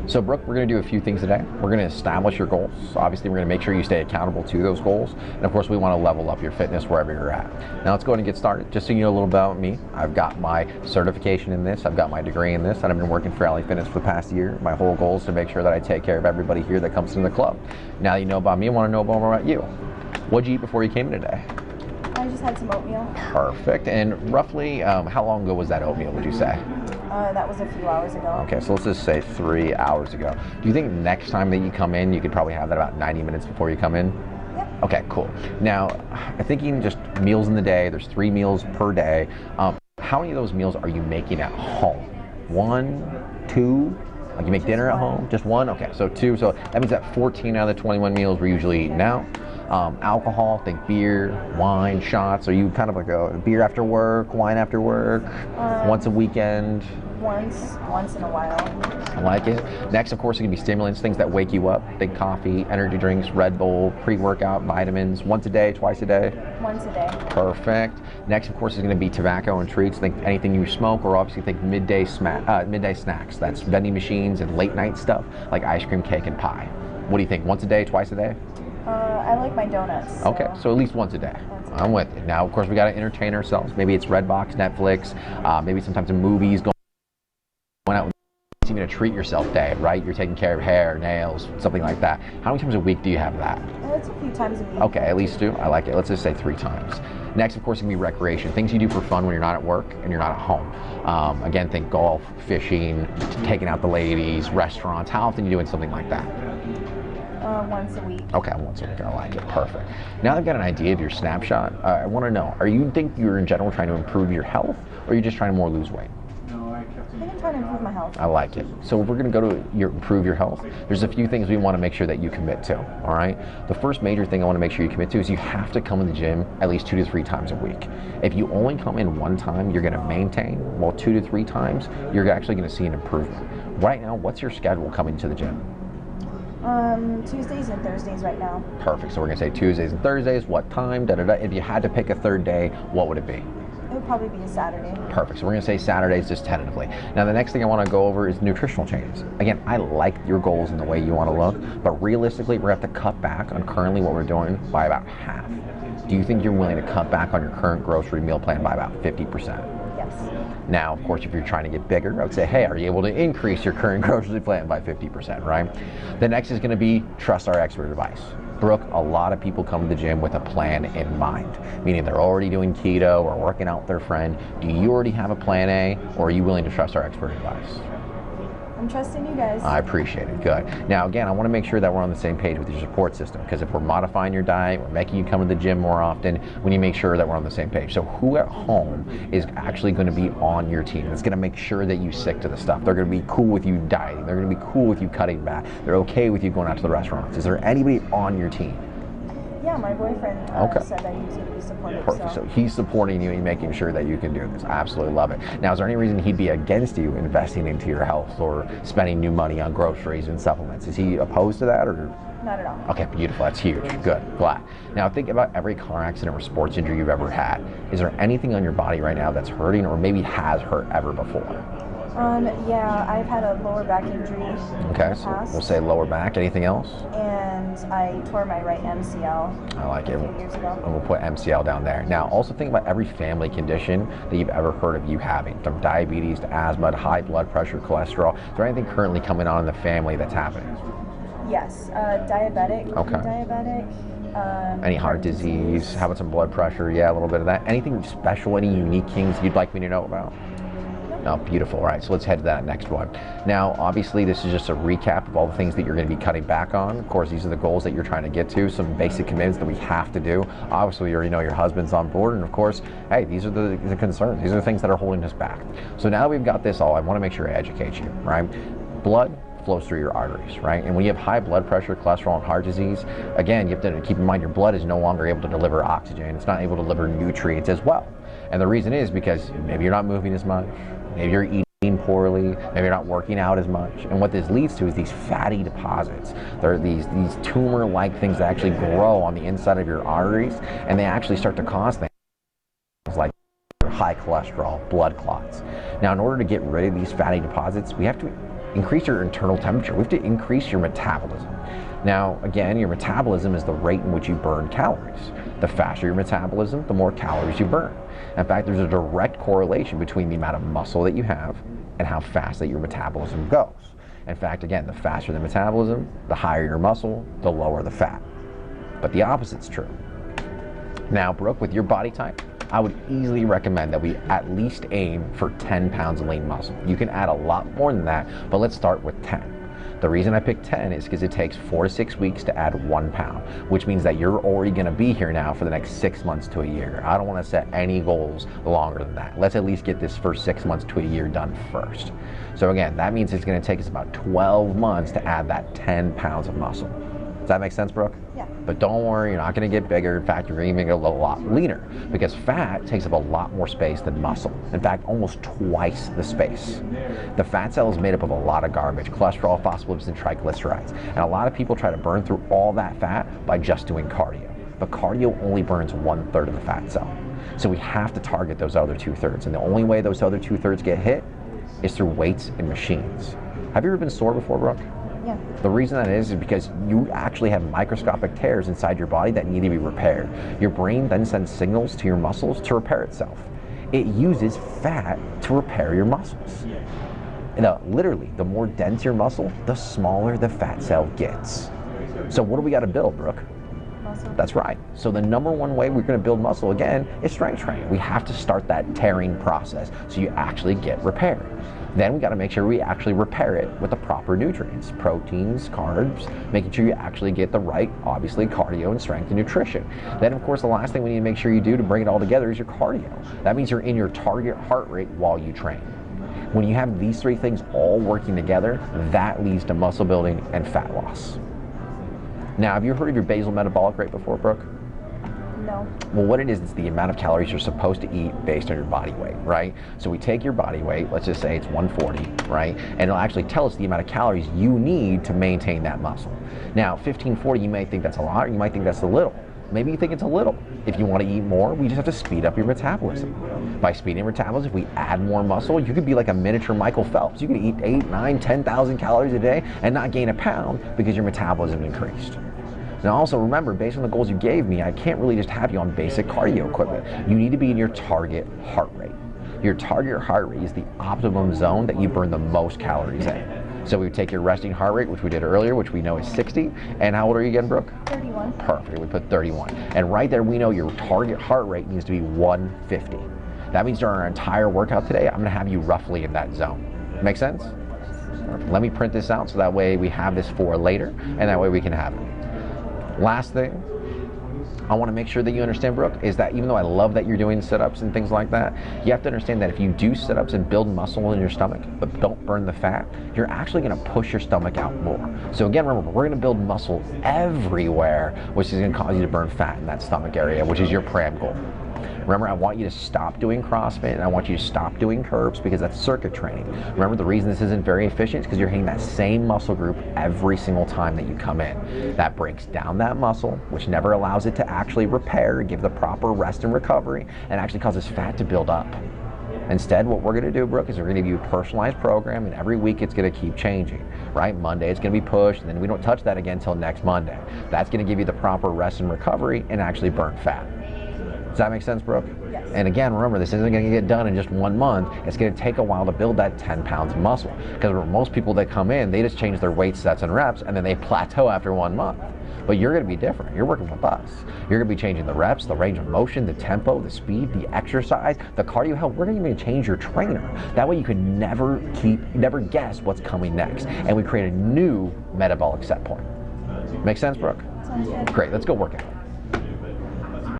So Brooke, we're going to do a few things today. We're going to establish your goals. Obviously, we're going to make sure you stay accountable to those goals. And of course, we want to level up your fitness wherever you're at. Now let's go ahead and get started. Just so you know a little about me, I've got my certification in this, I've got my degree in this, and I've been working for LA Fitness for the past year. My whole goal is to make sure that I take care of everybody here that comes into the club. Now that you know about me, I want to know more about you. What'd you eat before you came in today? I just had some oatmeal. Perfect. And roughly, how long ago was that oatmeal, would you say? That was a few hours ago. Okay, so let's just say 3 hours ago. Do you think next time that you come in, you could probably have that about 90 minutes before you come in? Yep. Okay, cool. Now, I'm thinking just meals in the day. There's 3 meals per day. How many of those meals are you making at home? 1, 2? Like you make Just dinner at one. home? Just 1? Okay, so 2. So that means that 14 out of the 21 meals we're usually eating out. Alcohol, think beer, wine, shots. Are you kind of like a beer after work, wine after work, once a weekend? Once in a while. I like it. Next, of course, it can be stimulants, things that wake you up. Think coffee, energy drinks, Red Bull, pre-workout, vitamins. Once a day, twice a day? Once a day. Perfect. Next, of course, is going to be tobacco and treats. Think anything you smoke, or obviously think midday snacks. That's vending machines and late night stuff like ice cream, cake, and pie. What do you think? Once a day, twice a day? I like my donuts. Okay, so at least once a day. I'm with you. Now, of course, we got to entertain ourselves. Maybe it's Redbox, Netflix, maybe sometimes in movies, going out and even a treat yourself day, right? You're taking care of hair, nails, something like that. How many times a week do you have that? It's a few times a week. Okay, at least 2. I like it. Let's just say 3 times. Next, of course, can be recreation. Things you do for fun when you're not at work and you're not at home. Again, think golf, fishing, taking out the ladies, restaurants. How often are you doing something like that? Once a week. Okay, once a week. I like it. Perfect. Now I've got an idea of your snapshot. I want to know, think you're in general trying to improve your health, or are you just trying to more lose weight? I think I'm trying to improve my health. I like it. So if we're going to go to improve your health, there's a few things we want to make sure that you commit to, all right? The first major thing I want to make sure you commit to is you have to come in the gym at least 2 to 3 times a week. If you only come in 1 time, you're going to maintain, while 2 to 3 times, you're actually going to see an improvement. Right now, what's your schedule coming to the gym? Tuesdays and Thursdays right now. Perfect. So we're going to say Tuesdays and Thursdays. What time? Da, da, da. If you had to pick a third day, what would it be? It would probably be a Saturday. Perfect. So we're going to say Saturdays just tentatively. Now the next thing I want to go over is nutritional changes. Again, I like your goals and the way you want to look, but realistically, we're going to have to cut back on currently what we're doing by about half. Do you think you're willing to cut back on your current grocery meal plan by about 50%? Yes. Now, of course, if you're trying to get bigger, I would say, hey, are you able to increase your current grocery plan by 50%, right? The next is going to be trust our expert advice. Brooke, a lot of people come to the gym with a plan in mind, meaning they're already doing keto or working out with their friend. Do you already have a plan A, or are you willing to trust our expert advice? I'm trusting you guys. I appreciate it. Good. Now, again, I want to make sure that we're on the same page with your support system, because if we're modifying your diet, we're making you come to the gym more often, we need to make sure that we're on the same page. So who at home is actually going to be on your team? It's going to make sure that you stick to the stuff. They're going to be cool with you dieting. They're going to be cool with you cutting back. They're okay with you going out to the restaurants. Is there anybody on your team? Yeah, my boyfriend said that he was going to be supportive. Perfect. So he's supporting you and making sure that you can do this. I absolutely love it. Now, is there any reason he'd be against you investing into your health or spending new money on groceries and supplements? Is he opposed to that, or? Not at all. Okay, beautiful. That's huge. Good. Glad. Now, think about every car accident or sports injury you've ever had. Is there anything on your body right now that's hurting, or maybe has hurt ever before? Yeah, I've had a lower back injury. Okay, so we'll say lower back. Anything else? And I tore my right MCL. I like it. A few years ago. And we'll put MCL down there. Now, also think about every family condition that you've ever heard of you having, from diabetes to asthma to high blood pressure, cholesterol. Is there anything currently coming on in the family that's happening? Yes, diabetic. Okay. Diabetic. Any heart disease? How about some blood pressure? Yeah, a little bit of that. Anything special, any unique things you'd like me to know about? No, beautiful. All right, so let's head to that next one. Now, obviously, this is just a recap of all the things that you're going to be cutting back on. Of course, these are the goals that you're trying to get to, some basic commitments that we have to do. Obviously, you already know your husband's on board, and of course, hey, these are the concerns. These are the things that are holding us back. So now that we've got this all, I want to make sure I educate you, right? Blood flows through your arteries, right? And when you have high blood pressure, cholesterol, and heart disease, again, you have to keep in mind your blood is no longer able to deliver oxygen. It's not able to deliver nutrients as well. And the reason is because maybe you're not moving as much, maybe you're eating poorly, maybe you're not working out as much. And what this leads to is these fatty deposits. They're these tumor-like things that actually grow on the inside of your arteries, and they actually start to cause things like high cholesterol, blood clots. Now, in order to get rid of these fatty deposits, we have to increase your internal temperature. We have to increase your metabolism. Now, again, your metabolism is the rate in which you burn calories. The faster your metabolism, the more calories you burn. In fact, there's a direct correlation between the amount of muscle that you have and how fast that your metabolism goes. In fact, again, the faster the metabolism, the higher your muscle, the lower the fat. But the opposite's true. Now, Brooke, with your body type, I would easily recommend that we at least aim for 10 pounds of lean muscle. You can add a lot more than that, but let's start with 10. The reason I picked 10 is because it takes 4 to 6 weeks to add 1 pound, which means that you're already gonna be here now for the next 6 months to a year. I don't wanna set any goals longer than that. Let's at least get this first 6 months to a year done first. So again, that means it's gonna take us about 12 months to add that 10 pounds of muscle. Does that make sense, Brooke? Yeah. But don't worry, you're not going to get bigger. In fact, you're even going to get a lot leaner because fat takes up a lot more space than muscle. In fact, almost twice the space. The fat cell is made up of a lot of garbage, cholesterol, phospholipids, and triglycerides. And a lot of people try to burn through all that fat by just doing cardio. But cardio only burns 1/3 of the fat cell. So we have to target those other 2/3. And the only way those other 2/3 get hit is through weights and machines. Have you ever been sore before, Brooke? Yeah. The reason that is because you actually have microscopic tears inside your body that need to be repaired. Your brain then sends signals to your muscles to repair itself. It uses fat to repair your muscles. And literally, the more dense your muscle, the smaller the fat cell gets. So what do we got to build, Brooke? Muscle. That's right. So the number one way we're going to build muscle, again, is strength training. We have to start that tearing process so you actually get repaired. Then we got to make sure we actually repair it with the proper nutrients, proteins, carbs, making sure you actually get the right, obviously, cardio and strength and nutrition. Then, of course, the last thing we need to make sure you do to bring it all together is your cardio. That means you're in your target heart rate while you train. When you have these 3 things all working together, that leads to muscle building and fat loss. Now, have you heard of your basal metabolic rate before, Brooke? No. Well, what it is, it's the amount of calories you're supposed to eat based on your body weight, right? So we take your body weight, let's just say it's 140, right? And it'll actually tell us the amount of calories you need to maintain that muscle. Now, 1540, you may think that's a lot, or you might think that's a little. Maybe you think it's a little. If you want to eat more, we just have to speed up your metabolism. By speeding your metabolism, if we add more muscle, you could be like a miniature Michael Phelps. You could eat 8, 9, 10,000 calories a day and not gain a pound because your metabolism increased. Now also remember, based on the goals you gave me, I can't really just have you on basic cardio equipment. You need to be in your target heart rate. Your target heart rate is the optimum zone that you burn the most calories in. So we would take your resting heart rate, which we did earlier, which we know is 60. And how old are you again, Brooke? 31. Perfect, we put 31. And right there, we know your target heart rate needs to be 150. That means during our entire workout today, I'm gonna have you roughly in that zone. Make sense? Let me print this out so that way we have this for later, and that way we can have it. Last thing I want to make sure that you understand, Brooke, is that even though I love that you're doing sit-ups and things like that, you have to understand that if you do sit-ups and build muscle in your stomach, but don't burn the fat, you're actually going to push your stomach out more. So again, remember, we're going to build muscle everywhere, which is going to cause you to burn fat in that stomach area, which is your pram goal. Remember, I want you to stop doing CrossFit and I want you to stop doing curves because that's circuit training. Remember, the reason this isn't very efficient is because you're hitting that same muscle group every single time that you come in. That breaks down that muscle, which never allows it to actually repair, give the proper rest and recovery, and actually causes fat to build up. Instead, what we're going to do, Brooke, is we're going to give you a personalized program, and every week it's going to keep changing, right? Monday it's going to be pushed, and then we don't touch that again until next Monday. That's going to give you the proper rest and recovery and actually burn fat. Does that make sense, Brooke? Yes. And again, remember, this isn't going to get done in just 1 month. It's going to take a while to build that 10 pounds of muscle. Because most people that come in, they just change their weight sets and reps, and then they plateau after 1 month. But you're going to be different. You're working with us. You're going to be changing the reps, the range of motion, the tempo, the speed, the exercise, the cardio. Hell, we're going to even change your trainer. That way you can never guess what's coming next. And we create a new metabolic set point. Make sense, Brooke? Sounds good. Great. Let's go work out.